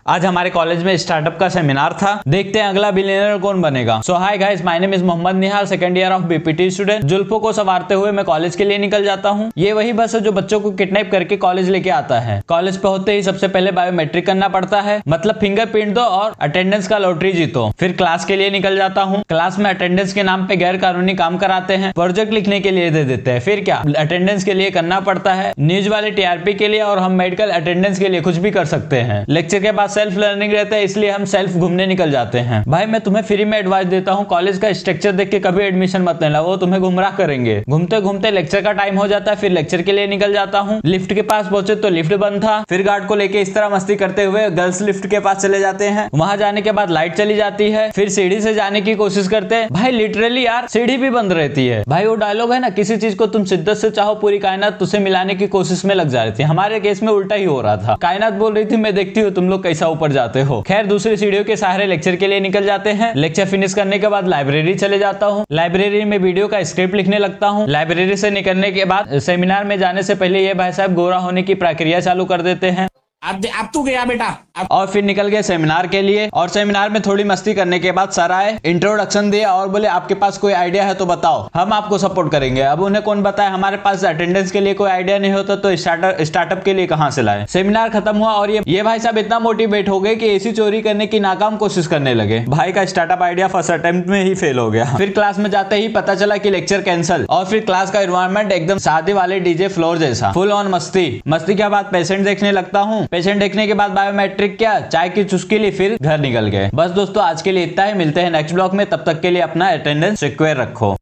आज हमारे कॉलेज में स्टार्टअप का सेमिनार था। देखते हैं अगला बिलियनर कौन बनेगा। So hi guys, my name is Mohammad Nihal, second year of BPT student. जुल्फों को संवारते हुए मैं कॉलेज के लिए निकल जाता हूँ। ये वही बस है जो बच्चों को किडनैप करके कॉलेज लेके आता है। कॉलेज पे होते ही सबसे पहले बायोमेट्रिक करना पड़ता है, मतलब फिंगरप्रिंट दो और अटेंडेंस का लॉटरी जीतो। फिर क्लास के लिए निकल जाता हूँ। क्लास में अटेंडेंस के नाम पे गैर कानूनी काम कराते हैं, प्रोजेक्ट लिखने के लिए दे देते हैं। फिर क्या अटेंडेंस के लिए करना पड़ता है, न्यूज वाले टीआरपी के लिए, और हम मेडिकल अटेंडेंस के लिए कुछ भी कर सकते हैं। लेक्चर के बाद सेल्फ लर्निंग रहता है, इसलिए हम सेल्फ घूमने निकल जाते हैं। भाई मैं तुम्हें फ्री में एडवाइस देता हूँ, कॉलेज का स्ट्रक्चर देख के कभी एडमिशन मत लेना, वो तुम्हें गुमराह करेंगे। घूमते घूमते लेक्चर का टाइम हो जाता है, फिर लेक्चर के लिए निकल जाता हूँ। लिफ्ट के पास पहुंचे तो लिफ्ट बंद था। फिर गार्ड को लेके इस तरह मस्ती करते हुए गर्ल्स लिफ्ट के पास चले जाते हैं। वहां जाने के बाद लाइट चली जाती है। फिर सीढ़ी से जाने की कोशिश करते हैं। भाई लिटरली यार सीढ़ी भी बंद रहती है। भाई वो डायलॉग है ना, किसी चीज को तुम शिद्दत से चाहो पूरी कायनात तुझसे मिलाने की कोशिश में लग जा रही थी। हमारे केस में उल्टा ही हो रहा था। कायनात बोल रही थी मैं देखती हूँ तुम लोग कैसा ऊपर जाते हो। खैर दूसरी सीढ़ियों के सहारे लेक्चर के लिए निकल जाते हैं। लेक्चर फिनिश करने के बाद लाइब्रेरी चले जाता हूँ। लाइब्रेरी में वीडियो का स्क्रिप्ट लिखने लगता हूँ। लाइब्रेरी से निकलने के बाद सेमिनार में जाने से पहले ये भाई साहब गोरा होने की प्रक्रिया चालू कर देते हैं। अब तू गया बेटा और फिर निकल गए सेमिनार के लिए। और सेमिनार में थोड़ी मस्ती करने के बाद सर आए, इंट्रोडक्शन दिया और बोले आपके पास कोई आइडिया है तो बताओ, हम आपको सपोर्ट करेंगे। अब उन्हें कौन बताए, हमारे पास अटेंडेंस के लिए कोई आइडिया नहीं होता तो स्टार्टअप के लिए कहां से लाए। सेमिनार खत्म हुआ और ये भाई साहब इतना मोटिवेट हो गए कि एसी चोरी करने की नाकाम कोशिश करने लगे। भाई का स्टार्टअप आइडिया फर्स्ट अटेम्प्ट में ही फेल हो गया। फिर क्लास में जाते ही पता चला कि लेक्चर कैंसिल। और फिर क्लास का एनवायरनमेंट एकदम शादी वाले डीजे फ्लोर जैसा, फुल ऑन मस्ती के बाद पेशेंट देखने लगता हूँ। पेशेंट देखने के बाद बायोमेट्रिक क्या, चाय की चुस्की ली, फिर घर निकल गए। बस दोस्तों आज के लिए इतना ही। मिलते हैं नेक्स्ट ब्लॉग में, तब तक के लिए अपना अटेंडेंस सिक्योर रखो।